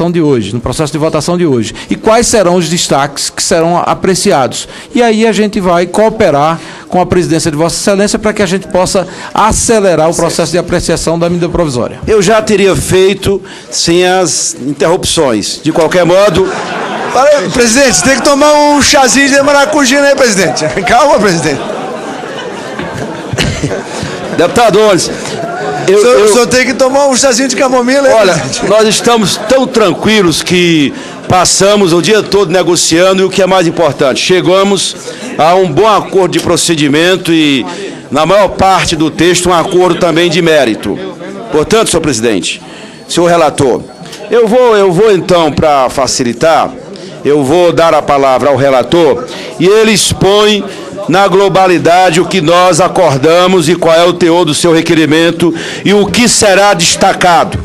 votação de hoje, no processo de votação de hoje. E quais serão os destaques que serão apreciados. E aí a gente vai cooperar com a presidência de Vossa Excelência para que a gente possa acelerar o processo de apreciação da medida provisória. Eu já teria feito sem as interrupções. De qualquer modo... Presidente, você tem que tomar um chazinho de maracujina aí, presidente. Calma, presidente. Deputado Ones, o senhor tem que tomar um chazinho de camomila aí, olha, presidente. nós estamos tão tranquilos que passamos o dia todo negociando e o que é mais importante, chegamos a um bom acordo de procedimento e, na maior parte do texto, um acordo também de mérito. Portanto, senhor presidente, senhor relator, eu vou então, para facilitar, eu vou dar a palavra ao relator e ele expõe na globalidade o que nós acordamos e qual é o teor do seu requerimento e o que será destacado.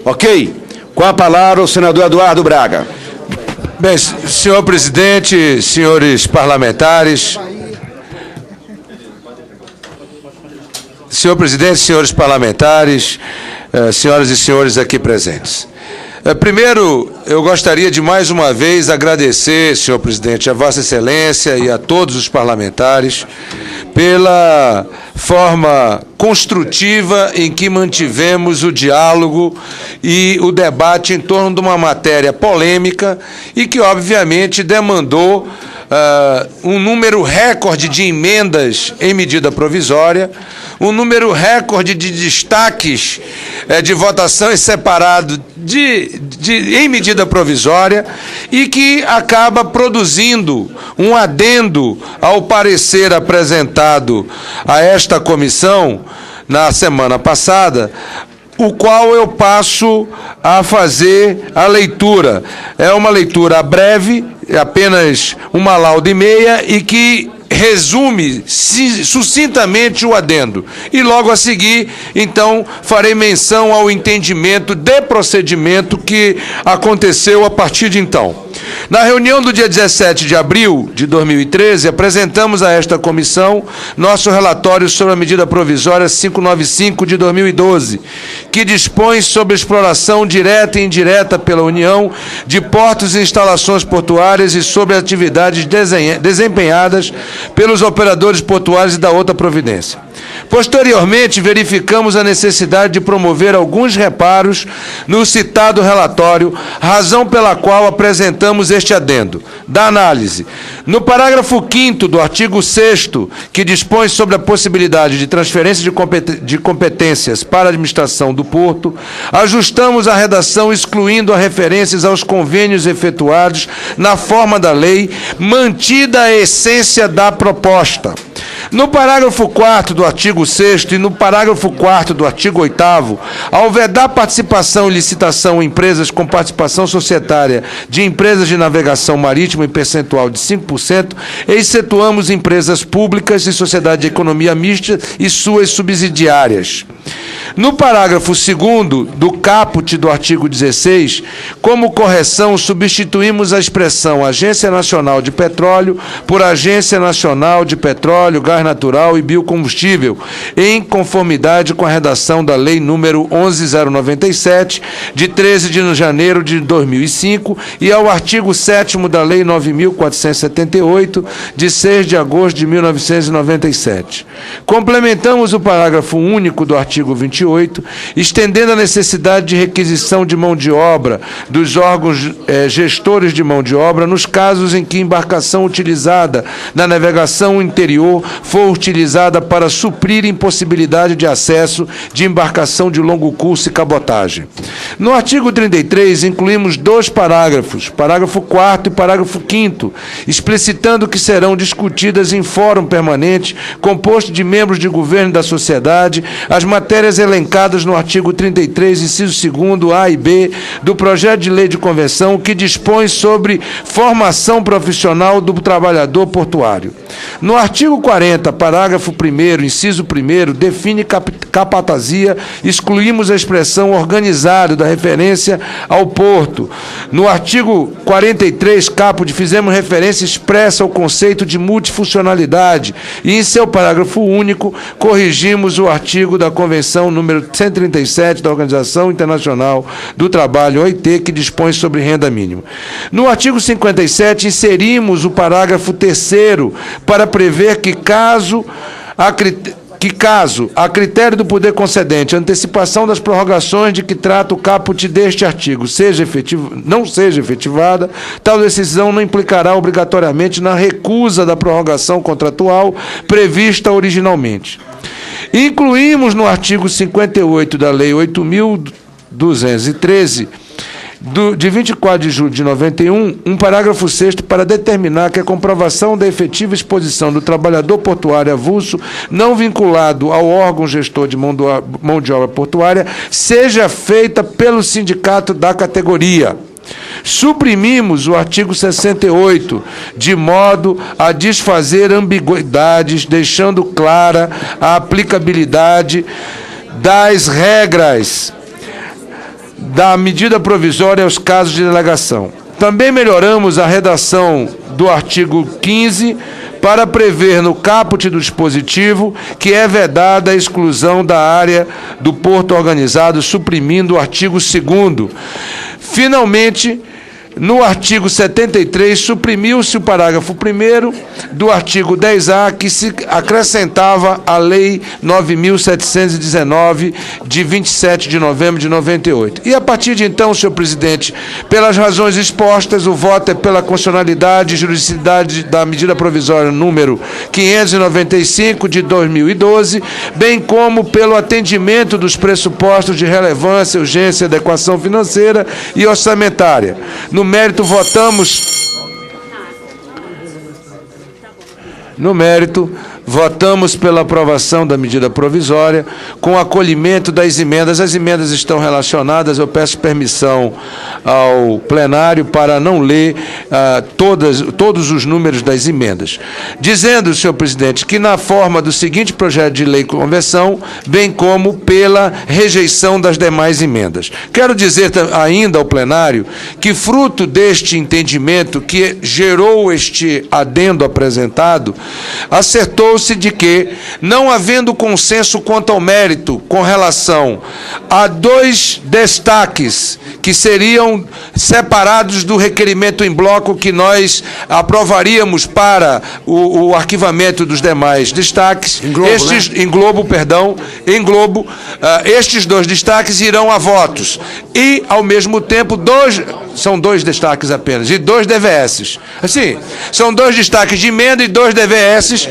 Ok? Com a palavra o senador Eduardo Braga. Bem, senhor presidente, senhores parlamentares. Senhor presidente, senhores parlamentares, senhoras e senhores aqui presentes. Primeiro, eu gostaria de mais uma vez agradecer, senhor presidente, a Vossa Excelência e a todos os parlamentares pela forma construtiva em que mantivemos o diálogo e o debate em torno de uma matéria polêmica e que, obviamente, demandou um número recorde de emendas em medida provisória, um número recorde de destaques de votação em separado em medida provisória e que acaba produzindo um adendo ao parecer apresentado a esta comissão na semana passada, o qual eu passo a fazer a leitura. É uma leitura breve, apenas uma lauda e meia, e que resume sucintamente o adendo. E logo a seguir, então, farei menção ao entendimento de procedimento que aconteceu a partir de então. Na reunião do dia 17 de abril de 2013, apresentamos a esta comissão nosso relatório sobre a medida provisória 595 de 2012, que dispõe sobre a exploração direta e indireta pela União de portos e instalações portuárias e sobre atividades desempenhadas pelos operadores portuários e da outra providência. Posteriormente, verificamos a necessidade de promover alguns reparos no citado relatório, razão pela qual apresentamos este adendo. Da análise. No parágrafo 5º do artigo 6º, que dispõe sobre a possibilidade de transferência de competências para a administração do porto, ajustamos a redação excluindo as referências aos convênios efetuados na forma da lei, mantida a essência da proposta. No parágrafo 4º do artigo 6º e no parágrafo 4º do artigo 8º, ao vedar participação e licitação em empresas com participação societária de empresas de navegação marítima em percentual de 5%, excetuamos empresas públicas e sociedade de economia mista e suas subsidiárias. No parágrafo 2º do caput do artigo 16, como correção, substituímos a expressão Agência Nacional de Petróleo por Agência Nacional de Petróleo, Gás Natural e Biocombustível, em conformidade com a redação da Lei número 11.097, de 13 de janeiro de 2005, e ao artigo 7º da Lei 9.478, de 6 de agosto de 1997. Complementamos o parágrafo único do artigo 28, estendendo a necessidade de requisição de mão de obra dos órgãos gestores de mão de obra nos casos em que embarcação utilizada na navegação interior for utilizada para suprir impossibilidade de acesso de embarcação de longo curso e cabotagem. No artigo 33, incluímos dois parágrafos, parágrafo 4º e parágrafo 5º, explicitando que serão discutidas em fórum permanente, composto de membros de governo e da sociedade, as matérias elencadas no artigo 33, inciso 2º, A e B, do projeto de lei de convenção, que dispõe sobre formação profissional do trabalhador portuário. No artigo 40 150, parágrafo 1º, inciso 1º, define capatazia, excluímos a expressão organizado da referência ao porto. No artigo 43, caput, fizemos referência expressa ao conceito de multifuncionalidade e, em seu parágrafo único, corrigimos o artigo da Convenção número 137 da Organização Internacional do Trabalho, OIT, que dispõe sobre renda mínima. No artigo 57, inserimos o parágrafo 3º para prever que caso, a critério do poder concedente, a antecipação das prorrogações de que trata o caput deste artigo não seja efetivada, tal decisão não implicará obrigatoriamente na recusa da prorrogação contratual prevista originalmente. Incluímos no artigo 58 da Lei 8.213, de 24 de julho de 91, um parágrafo 6º para determinar que a comprovação da efetiva exposição do trabalhador portuário avulso, não vinculado ao órgão gestor de mão de obra portuária, seja feita pelo sindicato da categoria. Suprimimos o artigo 68, de modo a desfazer ambiguidades, deixando clara a aplicabilidade das regras da medida provisória aos casos de delegação. Também melhoramos a redação do artigo 15 para prever no caput do dispositivo que é vedada a exclusão da área do porto organizado, suprimindo o artigo 2º. Finalmente, no artigo 73, suprimiu-se o parágrafo 1º do artigo 10A, que se acrescentava à Lei 9.719, de 27 de novembro de 98. E, a partir de então, senhor presidente, pelas razões expostas, o voto é pela constitucionalidade e juridicidade da medida provisória número 595, de 2012, bem como pelo atendimento dos pressupostos de relevância, urgência, adequação financeira e orçamentária. No mérito, votamos pela aprovação da medida provisória com acolhimento das emendas. As emendas estão relacionadas, eu peço permissão ao plenário para não ler todos os números das emendas. Dizendo, senhor presidente, que na forma do seguinte projeto de lei de conversão, bem como pela rejeição das demais emendas. Quero dizer ainda ao plenário que, fruto deste entendimento que gerou este adendo apresentado, acertou-se de que, não havendo consenso quanto ao mérito com relação a dois destaques que seriam separados do requerimento em bloco que nós aprovaríamos para o arquivamento dos demais destaques, estes dois destaques irão a votos e, ao mesmo tempo, são dois destaques apenas, e 2 DVS. Assim, são 2 destaques de emenda e 2 DVS,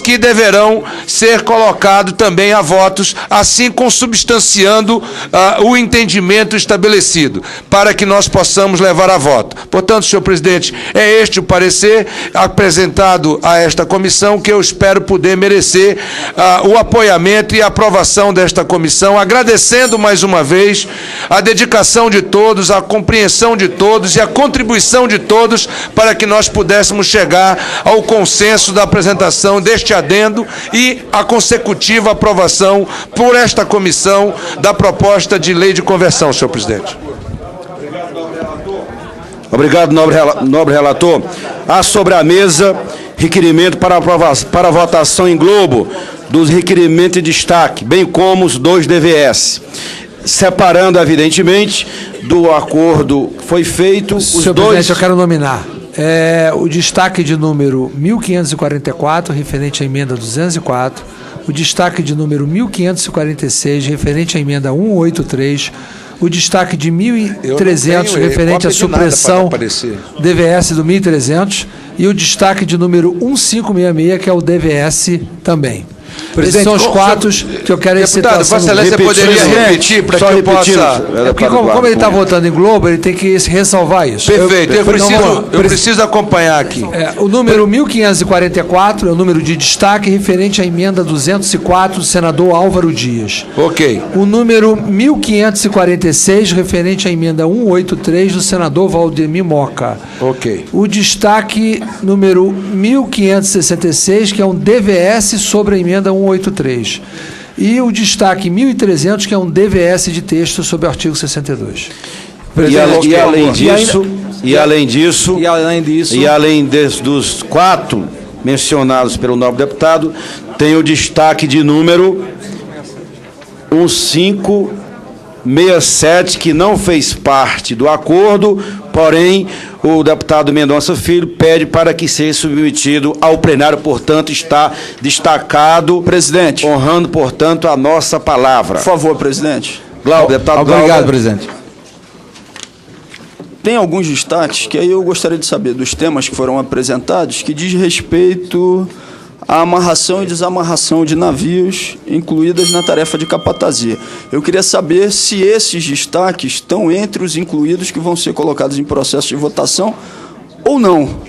que deverão ser colocados também a votos, assim consubstanciando o entendimento estabelecido, para que nós possamos levar a voto. Portanto, senhor presidente, é este o parecer apresentado a esta comissão, que eu espero poder merecer o apoiamento e a aprovação desta comissão, agradecendo mais uma vez a dedicação de todos, a compreensão de todos e a contribuição de todos para que nós pudéssemos chegar ao consenso da apresentação deste adendo e a consecutiva aprovação por esta comissão da proposta de lei de conversão, senhor presidente. Obrigado, nobre relator. Há sobre a mesa requerimento para votação em globo dos requerimentos de destaque, bem como os 2 DVS. Separando, evidentemente, do acordo que foi feito, senhor presidente, eu quero nominar o destaque de número 1544, referente à emenda 204, o destaque de número 1546, referente à emenda 183, o destaque de 1.300, referente à supressão DVS do 1.300, e o destaque de número 1566, que é o DVS também. Presidente, Esses são os quadros que eu quero Deputado, citar. Vossa Excelência poderia repetir para que eu possa... É porque como ele está votando em Globo, ele tem que ressalvar isso. Perfeito, eu preciso acompanhar aqui. O número 1544 é o número de destaque referente à emenda 204 do senador Álvaro Dias. Ok. O número 1546, referente à emenda 183 do senador Valdemir Moca. Ok. O destaque número 1566, que é um DVS sobre a emenda 183. E o destaque 1300, que é um DVS de texto sobre o artigo 62. E além dos 4 mencionados pelo nobre deputado, tem o destaque de número 1567, que não fez parte do acordo, porém, o deputado Mendonça Filho pede para que seja submetido ao plenário, portanto, está destacado, presidente, honrando, portanto, a nossa palavra. por favor, presidente. Deputado Obrigado, Glauber. presidente. Tem alguns destaques que aí eu gostaria de saber dos temas que foram apresentados que diz respeito à amarração e desamarração de navios incluídas na tarefa de capatazia. Eu queria saber se esses destaques estão entre os incluídos que vão ser colocados em processo de votação ou não.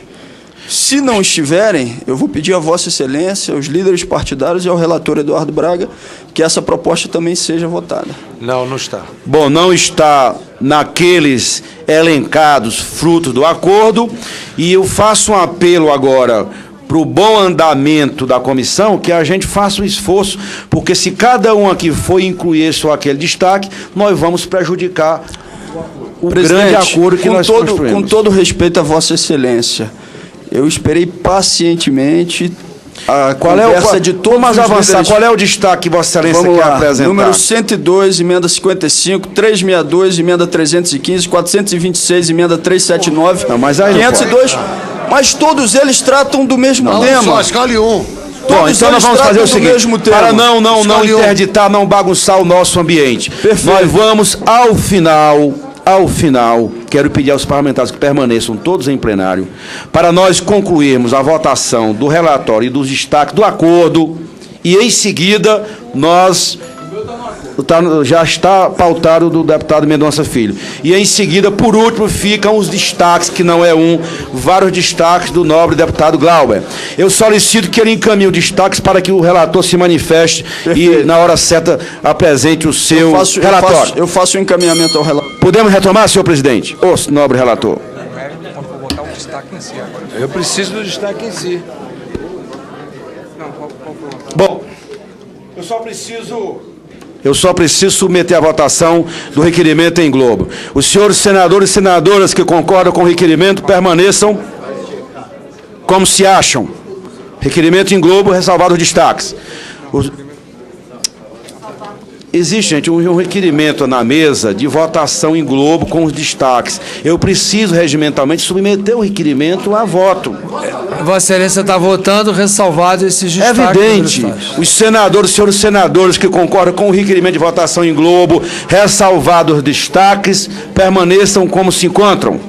Se não estiverem, eu vou pedir a Vossa Excelência, aos líderes partidários e ao relator Eduardo Braga, que essa proposta também seja votada. Não está. Bom, não está naqueles elencados frutos do acordo, e eu faço um apelo agora para o bom andamento da comissão, que a gente faça um esforço, porque se cada um aqui for incluir esse ou aquele destaque, nós vamos prejudicar o grande acordo que nós construímos. Com todo respeito a Vossa Excelência, eu esperei pacientemente a conversa de todos Vamos os avançar. líderes. Qual é o destaque que Vossa Excelência Vamos quer lá. apresentar? Número 102, emenda 55, 362, emenda 315, 426, emenda 379, Não, mas aí não 502, mas todos eles tratam do mesmo tema. Só escolhe um. Bom, então nós vamos fazer o seguinte, para não Escolhe um. interditar, não bagunçar o nosso ambiente. Nós vamos, ao final, quero pedir aos parlamentares que permaneçam todos em plenário, para nós concluirmos a votação do relatório e dos destaques do acordo, e em seguida nós... já está pautado do deputado Mendonça Filho. E em seguida, por último, ficam os destaques, que não é vários destaques do nobre deputado Glauber. Eu solicito que ele encaminhe os destaques para que o relator se manifeste. Perfeito. E, na hora certa, apresente o seu relatório. Eu faço o encaminhamento ao relatório. Podemos retomar, senhor presidente? Ô, nobre relator. Eu preciso do destaque em si. Bom, eu só preciso submeter à votação do requerimento em globo. Os senhores senadores e senadoras que concordam com o requerimento permaneçam como se acham. Requerimento em globo, ressalvado os destaques. Existe, gente, um requerimento na mesa de votação em globo com os destaques. Eu preciso, regimentalmente, submeter o requerimento a voto. Vossa Excelência está votando, ressalvado esses É destaques. evidente. Os senadores, senhores senadores que concordam com o requerimento de votação em globo, ressalvados os destaques, permaneçam como se encontram.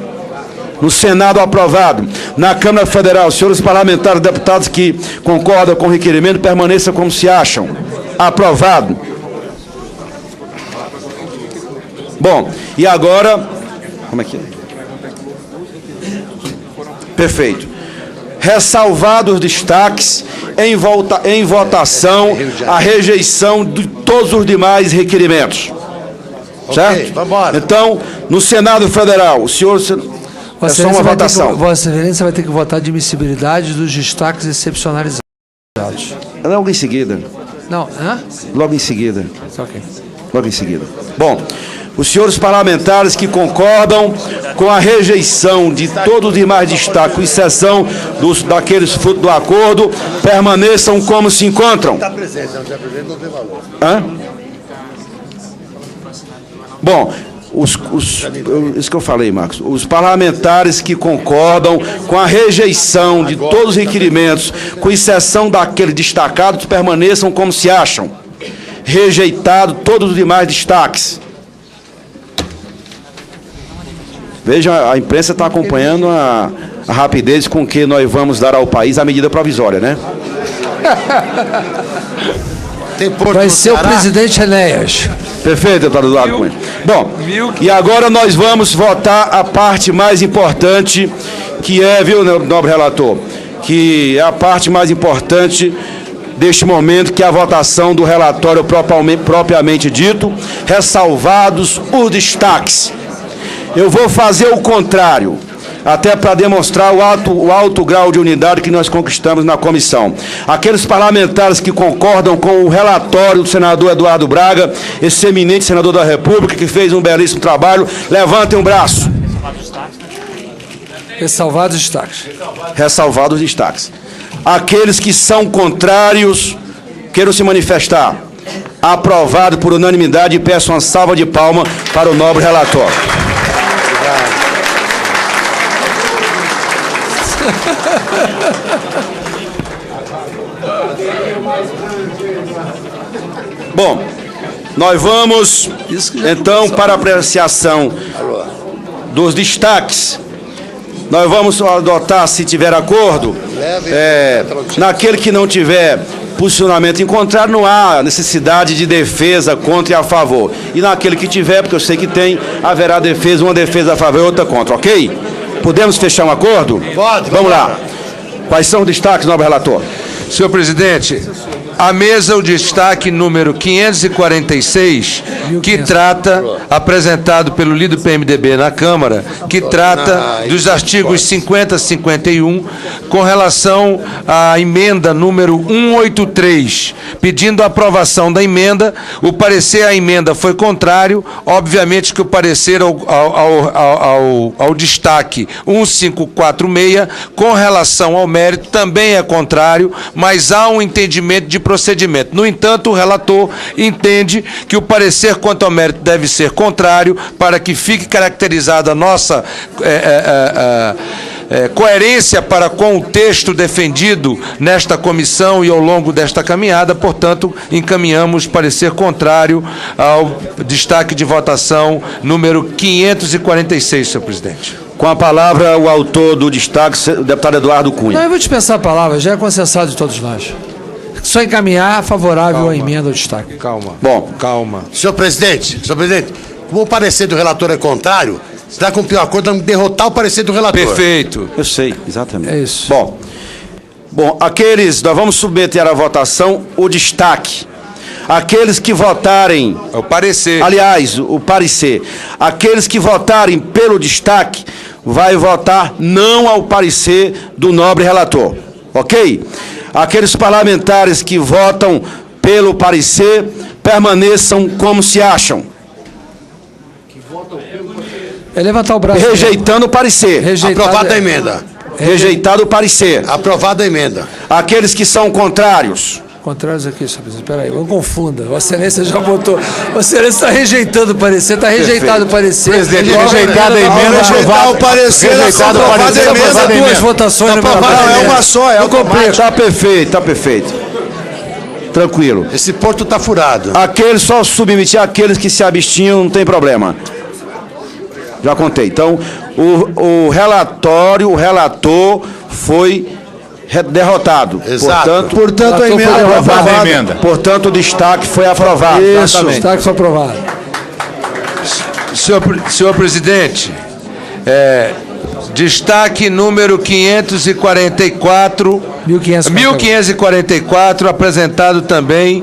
No Senado, aprovado. Na Câmara Federal, senhores parlamentares, deputados que concordam com o requerimento, permaneçam como se acham. Aprovado. Bom, e agora... Como é que é? Perfeito. Ressalvados os destaques, em votação, a rejeição de todos os demais requerimentos. Certo? Vamos embora. Então, no Senado Federal, o senhor... É só uma votação. Vossa Excelência vai ter que votar a admissibilidade dos destaques excepcionalizados. Logo em seguida. Não, hã? Logo em seguida. Ok. Logo em seguida. Bom, os senhores parlamentares que concordam com a rejeição de todos os demais destaques, com exceção daqueles frutos do acordo, permaneçam como se encontram. Está presente, não está presente, não tem valor. Hã? Bom, isso que eu falei, Marcos. Os parlamentares que concordam com a rejeição de todos os requerimentos, com exceção daqueles destacados, permaneçam como se acham. Rejeitado todos os demais destaques. Veja, a imprensa está acompanhando a rapidez com que nós vamos dar ao país a medida provisória, né? Tem Porto Vai no ser o Ceará? presidente Enéas. Perfeito, deputado Eduardo Cunha. Bom, e agora nós vamos votar a parte mais importante, que é, viu, nobre relator, que é a parte mais importante deste momento, que é a votação do relatório propriamente dito, ressalvados os destaques. Eu vou fazer o contrário, até para demonstrar o alto grau de unidade que nós conquistamos na comissão. Aqueles parlamentares que concordam com o relatório do senador Eduardo Braga, esse eminente senador da República, que fez um belíssimo trabalho, levantem o braço. Ressalvados os destaques. Ressalvados os destaques. Aqueles que são contrários, queiram se manifestar. Aprovado por unanimidade, e peço uma salva de palmas para o nobre relator. Bom, nós vamos então para a apreciação dos destaques. Nós vamos adotar, se tiver acordo, naquele que não tiver posicionamento em contrário, não há necessidade de defesa contra e a favor. E naquele que tiver, porque eu sei que tem, haverá defesa, uma defesa a favor e outra contra, ok? Podemos fechar um acordo? Pode. Vamos lá. Quais são os destaques, nobre relator? Senhor presidente, à mesa o destaque número 546, que trata, apresentado pelo líder do PMDB na Câmara, que trata dos artigos 50 e 51, com relação à emenda número 183, pedindo a aprovação da emenda. O parecer à emenda foi contrário, obviamente que o parecer ao destaque 1546, com relação ao mérito, também é contrário, mas há um entendimento de procedimento. No entanto, o relator entende que o parecer quanto ao mérito deve ser contrário, para que fique caracterizada a nossa coerência para com o texto defendido nesta comissão e ao longo desta caminhada. Portanto, encaminhamos parecer contrário ao destaque de votação número 546, senhor presidente. Com a palavra, o autor do destaque, o deputado Eduardo Cunha. Não, eu vou dispensar a palavra, já é consensado de todos nós. Só encaminhar favorável à emenda ao destaque. Calma. Bom, calma. Senhor presidente, como o parecer do relator é contrário, se dá cumprir o acordo, vamos derrotar o parecer do relator. Perfeito. eu sei, exatamente. É isso. Bom, nós vamos submeter à votação o destaque. Aqueles que votarem... O parecer. Aliás, o parecer. Aqueles que votarem pelo destaque, vai votar não ao parecer do nobre relator. Ok? Aqueles parlamentares que votam pelo parecer, permaneçam como se acham. É levantar o braço. Rejeitando o parecer. Aprovada a emenda. Rejeitado o parecer. Aprovada a emenda. Aqueles que são contrários. Contrários aqui, senhor presidente. Espera aí, não confunda. Vossa Excelência já votou. Vossa Excelência está rejeitando o parecer, está rejeitado o parecer. Presidente, rejeitada a emenda, Rejeitar o parecer, rejeitado o parecer, Aprovada duas votações. Não, é uma só, é automático. Está perfeito, tá perfeito. Tranquilo. Esse porto está furado. Aqueles, só submeter aqueles que se abstinham, não tem problema. Já contei. Então, o relator foi derrotado. Exato. Portanto, a emenda foi aprovada. Portanto, o destaque foi aprovado. Isso, o destaque foi aprovado. Senhor presidente, destaque número 544, 1544, apresentado também.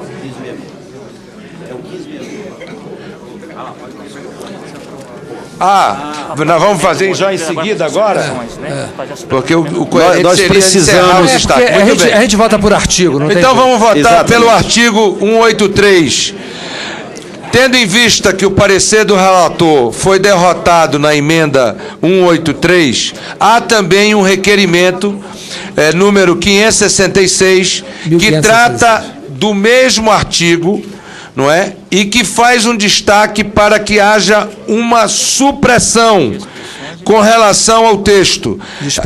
Nós vamos fazer já em seguida agora? Porque o coerente nós seria precisamos encerrar os destaques. Muito bem. A gente vota por artigo, não tem Então jeito. vamos votar Exatamente. pelo artigo 183. Tendo em vista que o parecer do relator foi derrotado na emenda 183, há também um requerimento, número 566, que trata do mesmo artigo, não é? E que faz um destaque para que haja uma supressão, com relação ao texto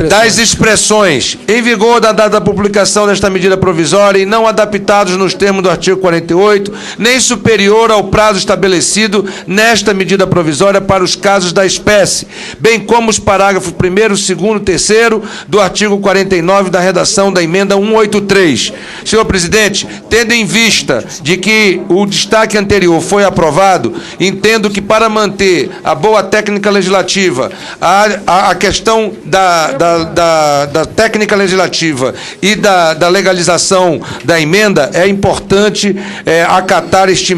das expressões em vigor da data da publicação desta medida provisória e não adaptados nos termos do artigo 48, nem superior ao prazo estabelecido nesta medida provisória para os casos da espécie, bem como os parágrafos 1º, 2º, 3º do artigo 49 da redação da emenda 183. Senhor presidente, tendo em vista de que o destaque anterior foi aprovado, entendo que para manter a boa técnica legislativa, a questão da técnica legislativa e da legalização da emenda, é importante acatar esse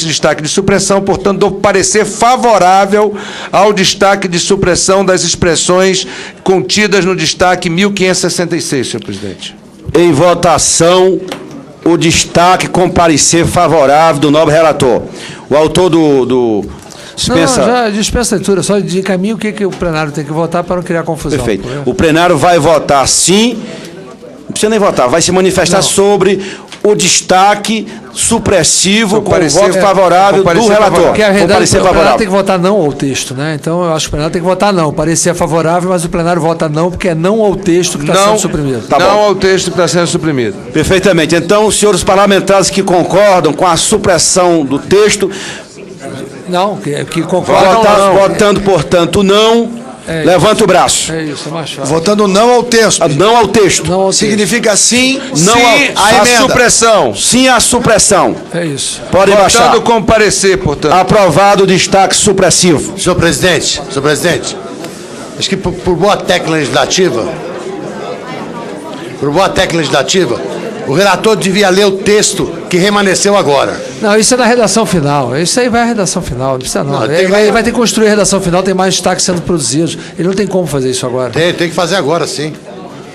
destaque de supressão, portanto, dou parecer favorável ao destaque de supressão das expressões contidas no destaque 1566, senhor presidente. Em votação, o destaque com parecer favorável do nobre relator. O autor do dispensa... Não, já dispensa a leitura, só de caminho o que o plenário tem que votar para não criar confusão. Perfeito. O plenário vai votar sim, não precisa nem votar, vai se manifestar sobre o destaque supressivo com o voto favorável do relator. Porque a realidade, o plenário tem que votar não ao texto, né? Então, eu acho que o plenário tem que votar não. Parecer favorável, mas o plenário vota não, porque é não ao texto que está sendo suprimido. Tá não ao texto que está sendo suprimido. Perfeitamente. Então, os senhores parlamentares que concordam com a supressão do texto... Não, que concordam não. Votando, portanto, não... Levanta o braço. É isso, é mais fácil. Votando não ao texto. Não ao texto. Não ao texto. Significa sim, não à supressão. Sim à supressão. É isso. Pode baixar. Votando com parecer, portanto. Aprovado o destaque supressivo. Senhor presidente, acho que por boa técnica legislativa, o relator devia ler o texto que remanesceu agora. Não, isso é na redação final. Isso aí vai à redação final, não precisa não. Ele vai ter que construir a redação final, tem mais destaques sendo produzidos. Ele não tem como fazer isso agora. Tem que fazer agora, sim.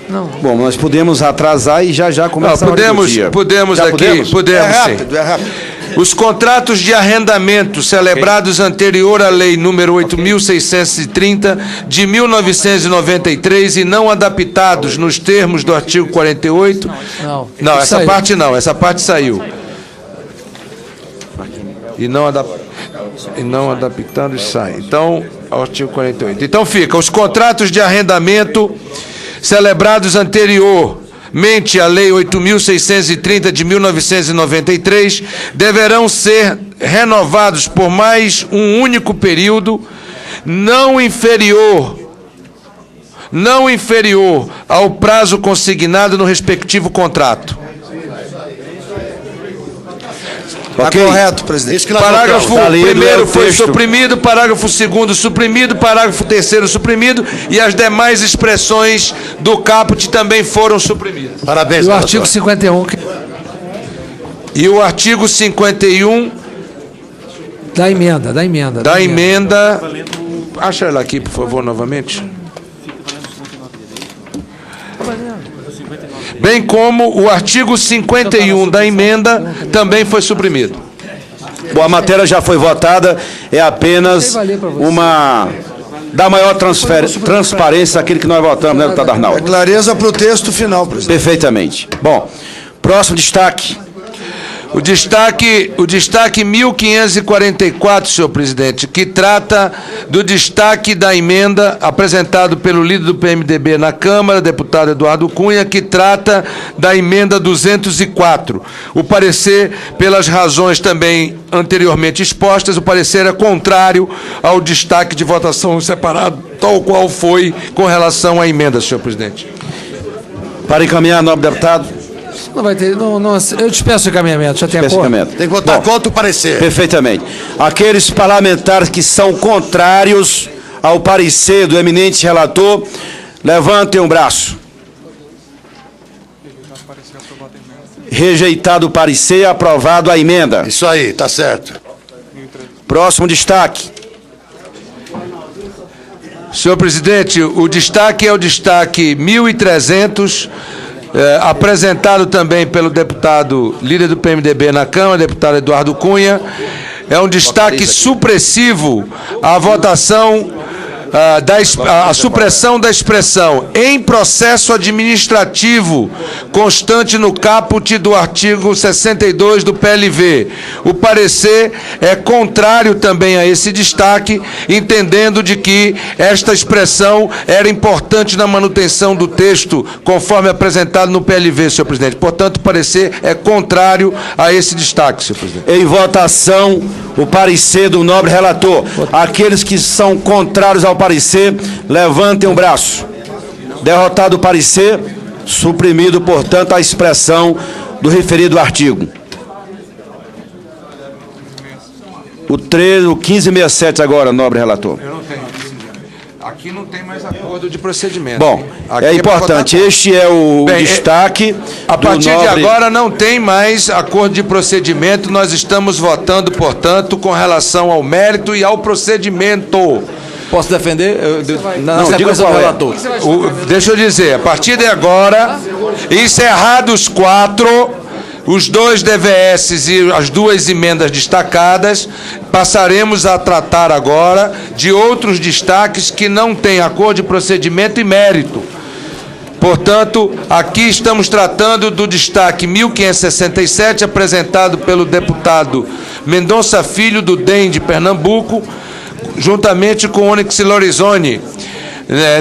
Não. Bom, nós podemos atrasar e já começar podemos sim. É rápido. Os contratos de arrendamento celebrados anterior à Lei número 8.630 de 1993 e não adaptados nos termos do artigo 48. Não, essa parte não, essa parte saiu. E não adaptados sai. Então, artigo 48. Então fica, os contratos de arrendamento celebrados anteriormente à Lei 8.630 de 1993 deverão ser renovados por mais um único período não inferior ao prazo consignado no respectivo contrato. Está correto, presidente. Parágrafo 1º foi suprimido, parágrafo 2º suprimido, parágrafo 3º suprimido e as demais expressões do caput também foram suprimidas. Parabéns, e o artigo 51... E o artigo 51... Da emenda. Acha ela aqui, por favor, novamente. Bem como o artigo 51 da emenda também foi suprimido. Bom, a matéria já foi votada, é apenas uma... Dá maior transparência àquele que nós votamos, né, deputado Arnaldo? É clareza para o texto final, presidente. Perfeitamente. Bom, próximo destaque. O destaque 1544, senhor presidente, que trata do destaque da emenda apresentado pelo líder do PMDB na Câmara, deputado Eduardo Cunha, que trata da emenda 204. O parecer, pelas razões também anteriormente expostas, o parecer é contrário ao destaque de votação separado, tal qual foi com relação à emenda, senhor presidente. Para encaminhar, nobre deputado. Não vai ter. Eu dispenso o encaminhamento, já tem acordo. Tem que votar contra o parecer. Perfeitamente. Aqueles parlamentares que são contrários ao parecer do eminente relator, levantem o braço. Rejeitado o parecer, aprovado a emenda. Isso aí, tá certo. Próximo destaque. Senhor presidente, o destaque é o destaque 1300, apresentado também pelo deputado líder do PMDB na Câmara, deputado Eduardo Cunha. É um destaque supressivo à votação a supressão da expressão em processo administrativo constante no caput do artigo 62 do PLV. O parecer é contrário também a esse destaque, entendendo de que esta expressão era importante na manutenção do texto, conforme apresentado no PLV, senhor presidente. Portanto, o parecer é contrário a esse destaque, senhor presidente. Em votação, o parecer do nobre relator. Aqueles que são contrários ao parecer, levantem o braço. Derrotado o parecer, suprimido, portanto, a expressão do referido artigo. O 1567 agora, nobre relator. Eu não tenho. Aqui não tem mais acordo de procedimento. Bom, é importante. Este é o destaque. A partir de agora não tem mais acordo de procedimento. Nós estamos votando, portanto, com relação ao mérito e ao procedimento. Posso defender? Não, diga qual é. Relator. Deixa eu dizer, a partir de agora, encerrados 4, os 2 DVS e as 2 emendas destacadas, passaremos a tratar agora de outros destaques que não têm acordo de procedimento e mérito. Portanto, aqui estamos tratando do destaque 1567, apresentado pelo deputado Mendonça Filho, do DEM de Pernambuco, juntamente com Onyx Lorenzoni,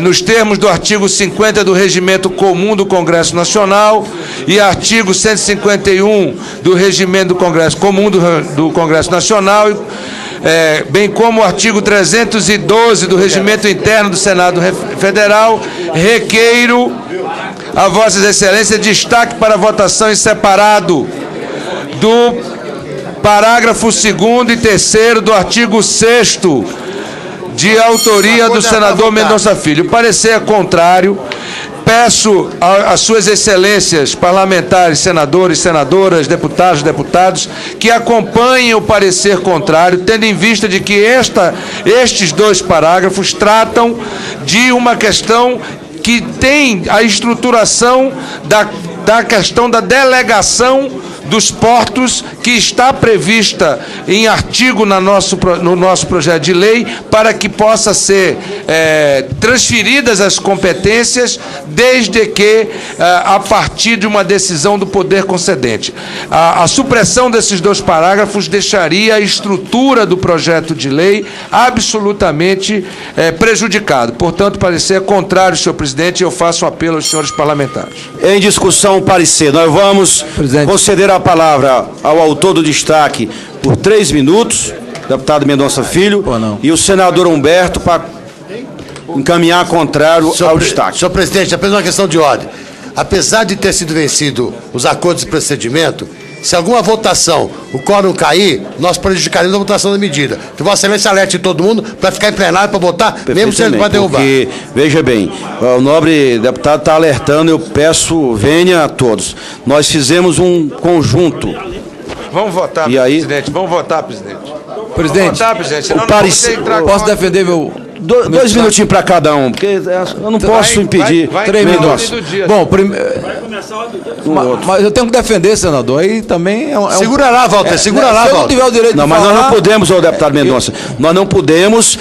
nos termos do artigo 50 do Regimento Comum do Congresso Nacional e artigo 151 do Regimento do Congresso Comum do Congresso Nacional, bem como o artigo 312 do Regimento Interno do Senado Federal, requeiro a Vossas Excelências destaque para votação em separado do parágrafo 2º e 3º do artigo 6º, de autoria do senador Mendonça Filho. O parecer é contrário. Peço às suas excelências parlamentares, senadores, senadoras, deputados, que acompanhem o parecer contrário, tendo em vista de que estes 2 parágrafos tratam de uma questão que tem a estruturação da questão da delegação dos portos, que está prevista em artigo no nosso projeto de lei, para que possa ser transferidas as competências, desde que a partir de uma decisão do poder concedente. A supressão desses 2 parágrafos deixaria a estrutura do projeto de lei absolutamente prejudicada. Portanto, parecer contrário, senhor presidente, e eu faço um apelo aos senhores parlamentares. Em discussão, o parecer. Nós vamos conceder a palavra ao autor do destaque por 3 minutos, deputado Mendonça Filho, e o senador Humberto para encaminhar contrário ao destaque. Senhor presidente, apenas uma questão de ordem. Apesar de ter sido vencido os acordos de procedimento, se alguma votação, o quórum cair, nós prejudicaremos a votação da medida. Que Vossa Excelência alerte todo mundo para ficar em plenário para votar, mesmo se ele vai derrubar. Porque, veja bem, o nobre deputado está alertando, eu peço, venha a todos. Nós fizemos um conjunto. Vamos votar, presidente. Vamos votar, presidente. Presidente, votar, presidente. o parecer, posso defender meu... 2 minutinhos para cada um, porque eu não posso impedir. 3 minutos. Bom, mas eu tenho que defender, senador. Aí também segura lá, Walter, segura lá, Walter. Se eu não tiver o direito de falar... Mas nós não podemos, deputado Mendonça, nós não podemos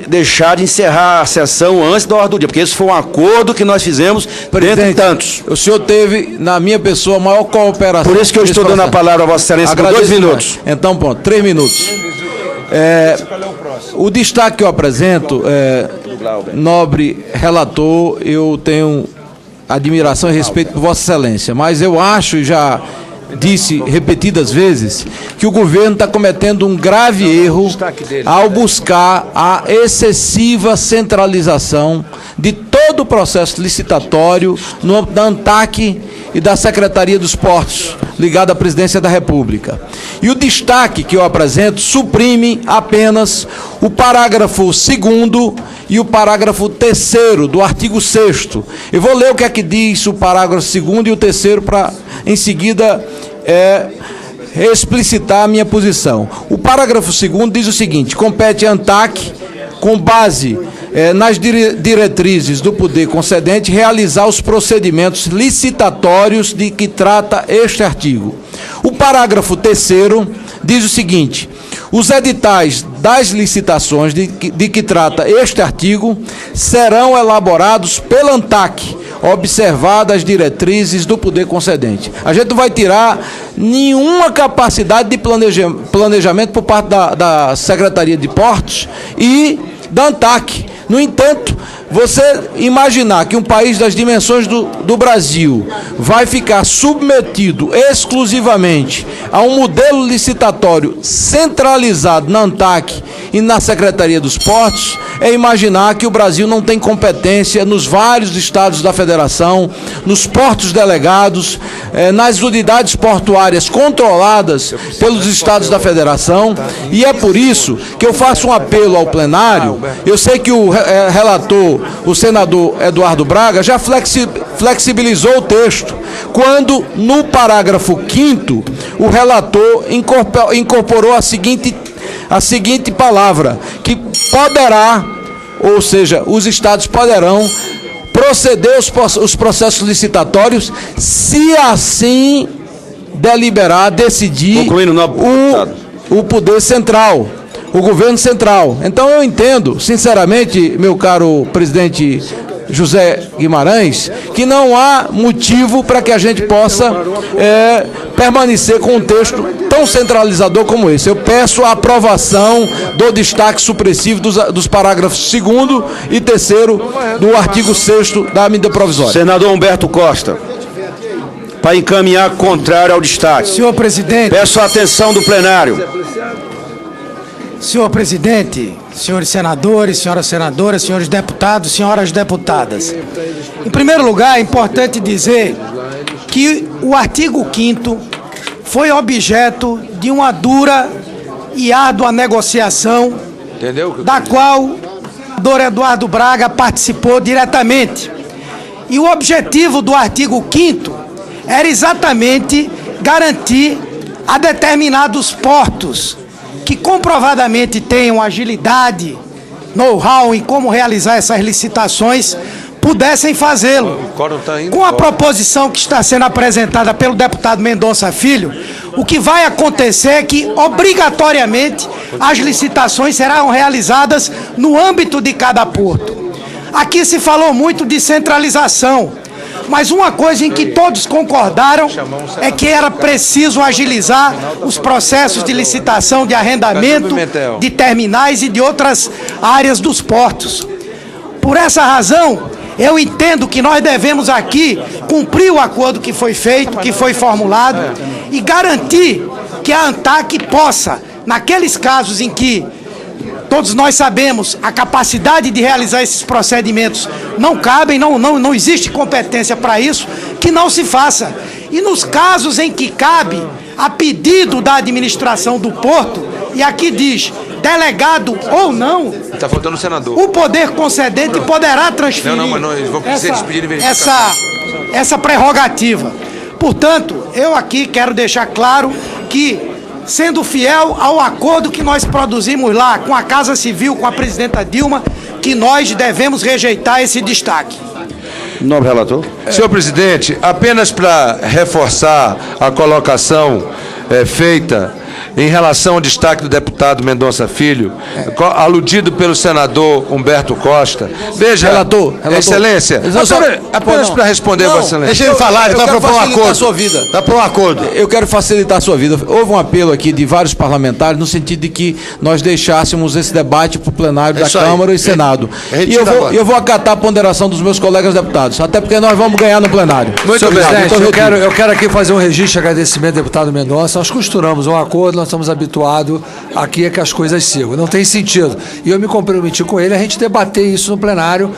deixar de encerrar a sessão antes da hora do dia, porque esse foi um acordo que nós fizemos dentre tantos. O senhor teve, na minha pessoa, a maior cooperação. Por isso que eu estou dando a palavra a Vossa Excelência por 2 minutos. Então, pronto, 3 minutos. O destaque que eu apresento, nobre relator, eu tenho admiração e respeito por Vossa Excelência, mas eu acho, e já disse repetidas vezes, que o governo está cometendo um grave erro ao buscar a excessiva centralização de todo o processo licitatório no âmbito da ANTAC e da Secretaria dos Portos, ligada à Presidência da República. E o destaque que eu apresento suprime apenas o parágrafo 2º e o parágrafo 3º do artigo 6º. Eu vou ler o que é que diz o parágrafo 2º e o 3º para, em seguida, explicitar a minha posição. O parágrafo 2º diz o seguinte: compete à ANTAC, com base nas diretrizes do poder concedente, realizar os procedimentos licitatórios de que trata este artigo. O parágrafo 3º diz o seguinte: Os editais das licitações de que trata este artigo serão elaborados pela ANTAC, observadas as diretrizes do poder concedente. A gente não vai tirar nenhuma capacidade de planejamento por parte da Secretaria de Portos e da ANTAC. No entanto, você imaginar que um país das dimensões do Brasil vai ficar submetido exclusivamente a um modelo licitatório centralizado na ANTAC e na Secretaria dos Portos, é imaginar que o Brasil não tem competência nos vários estados da federação, nos portos delegados, nas unidades portuárias controladas pelos estados da federação, e é por isso que eu faço um apelo ao plenário. Eu sei que o relator, o senador Eduardo Braga, já flexibilizou o texto, quando no parágrafo 5º o relator incorporou a seguinte palavra, que poderá, ou seja, os estados poderão proceder os processos licitatórios se assim deliberar, decidir o poder central, o governo central. Então eu entendo, sinceramente, meu caro presidente José Guimarães, que não há motivo para que a gente possa permanecer com um texto tão centralizador como esse. Eu peço a aprovação do destaque supressivo dos parágrafos 2º e 3º do artigo 6º da medida provisória. Senador Humberto Costa, para encaminhar contrário ao destaque. Senhor presidente. Peço a atenção do plenário. Senhor presidente, senhores senadores, senhoras senadoras, senhores deputados, senhoras deputadas. Em primeiro lugar, é importante dizer que o artigo 5º foi objeto de uma dura e árdua negociação, da qual o senador Eduardo Braga participou diretamente. E o objetivo do artigo 5º era exatamente garantir a determinados portos que comprovadamente tenham agilidade, know-how em como realizar essas licitações, pudessem fazê-lo. Com a proposição que está sendo apresentada pelo deputado Mendonça Filho, o que vai acontecer é que, obrigatoriamente, as licitações serão realizadas no âmbito de cada porto. Aqui se falou muito de centralização, mas uma coisa em que todos concordaram é que era preciso agilizar os processos de licitação, de arrendamento, de terminais e de outras áreas dos portos. Por essa razão, eu entendo que nós devemos aqui cumprir o acordo que foi feito, que foi formulado, e garantir que a ANTAC possa, naqueles casos em que todos nós sabemos a capacidade de realizar esses procedimentos não cabem, não existe competência para isso, que não se faça. E nos casos em que cabe, a pedido da administração do porto, e aqui diz, delegado ou não, está faltando o senador. O poder concedente poderá transferir essa prerrogativa. Portanto, eu aqui quero deixar claro que, sendo fiel ao acordo que nós produzimos lá com a Casa Civil, com a presidenta Dilma, que nós devemos rejeitar esse destaque. Nobre relator. Senhor presidente, apenas para reforçar a colocação feita em relação ao destaque do deputado Mendonça Filho, aludido pelo senador Humberto Costa. Veja, relator. Excelência, apenas para responder, Vossa Excelência. Deixa ele falar, ele vai propor um acordo. Vai propor um acordo. Eu quero facilitar a sua vida. Houve um apelo aqui de vários parlamentares no sentido de que nós deixássemos esse debate para o plenário da Câmara e Senado. E eu vou acatar a ponderação dos meus colegas deputados, até porque nós vamos ganhar no plenário. Muito bem. Eu quero aqui fazer um registro de agradecimento ao deputado Mendonça. Nós costuramos um acordo, nós estamos habituados aqui a que as coisas sigam. Não tem sentido. E eu me comprometi com ele a gente debater isso no plenário,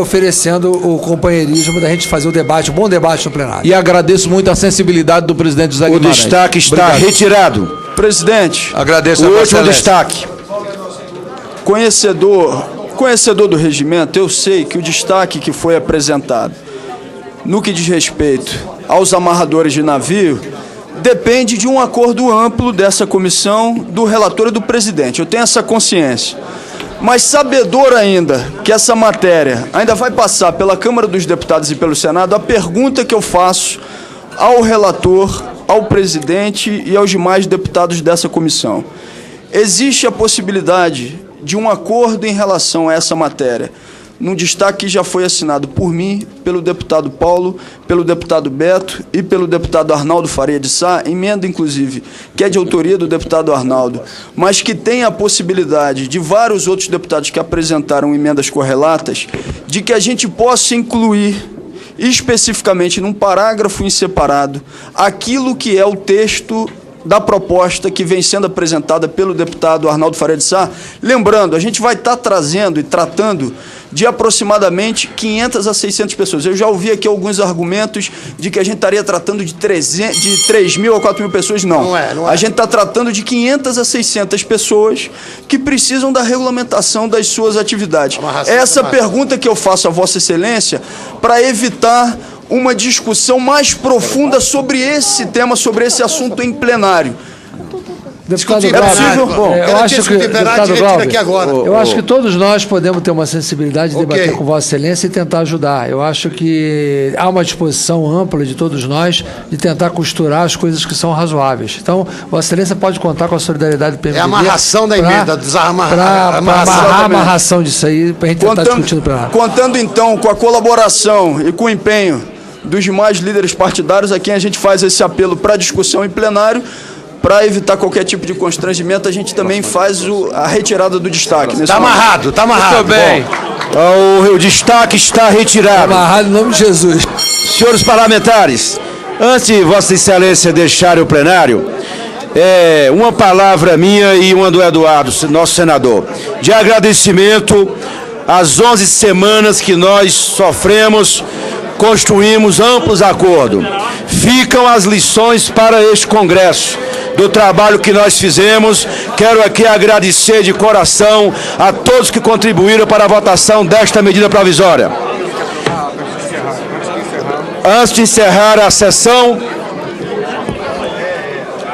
oferecendo o companheirismo da gente fazer o debate, um bom debate no plenário. E agradeço muito a sensibilidade do presidente José Guimarães. O destaque está retirado. Presidente, agradeço o último destaque. Conhecedor do regimento, eu sei que o destaque que foi apresentado no que diz respeito aos amarradores de navio depende de um acordo amplo dessa comissão, do relator e do presidente. Eu tenho essa consciência. Mas sabedor ainda que essa matéria ainda vai passar pela Câmara dos Deputados e pelo Senado, a pergunta que eu faço ao relator, ao presidente e aos demais deputados dessa comissão. existe a possibilidade de um acordo em relação a essa matéria, num destaque que já foi assinado por mim, pelo deputado Paulo, pelo deputado Beto e pelo deputado Arnaldo Faria de Sá, emenda, inclusive, que é de autoria do deputado Arnaldo, mas que tem a possibilidade de vários outros deputados que apresentaram emendas correlatas, de que a gente possa incluir especificamente num parágrafo em separado aquilo que é o texto da proposta que vem sendo apresentada pelo deputado Arnaldo Faria de Sá. Lembrando, a gente vai estar trazendo e tratando de aproximadamente 500 a 600 pessoas. Eu já ouvi aqui alguns argumentos de que a gente estaria tratando de 3 mil a 4 mil pessoas. Não é. A gente está tratando de 500 a 600 pessoas que precisam da regulamentação das suas atividades. Essa pergunta que eu faço a Vossa Excelência para evitar uma discussão mais profunda sobre esse tema, sobre esse assunto em plenário. Deputado Glauber, eu acho que todos nós podemos ter uma sensibilidade de debater com Vossa Excelência e tentar ajudar. Eu acho que há uma disposição ampla de todos nós de tentar costurar as coisas que são razoáveis. Então, Vossa Excelência pode contar com a solidariedade do PMDB. É a amarração da emenda, para amarrar a amarração disso aí, para a gente tentar discutir no plenário. Contando, então, com a colaboração e com o empenho dos demais líderes partidários, a quem a gente faz esse apelo para discussão em plenário. Para evitar qualquer tipo de constrangimento, a gente também faz a retirada do destaque. Está amarrado, está amarrado. Muito bem. O destaque está retirado. Está amarrado em nome de Jesus. Senhores parlamentares, antes de Vossa Excelência deixar o plenário, uma palavra minha e uma do Eduardo, nosso senador, de agradecimento às 11 semanas que nós sofremos, construímos amplos acordos. Ficam as lições para este Congresso do trabalho que nós fizemos. Quero aqui agradecer de coração a todos que contribuíram para a votação desta medida provisória. Antes de encerrar a sessão,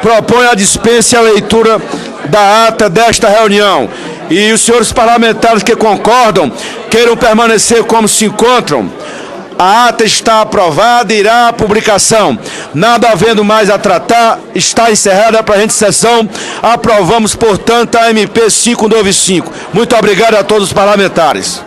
proponho a dispensa e a leitura da ata desta reunião. E os senhores parlamentares que concordam, queiram permanecer como se encontram. A ata está aprovada e irá à publicação. Nada havendo mais a tratar, está encerrada a presente sessão. Aprovamos, portanto, a MP 595. Muito obrigado a todos os parlamentares.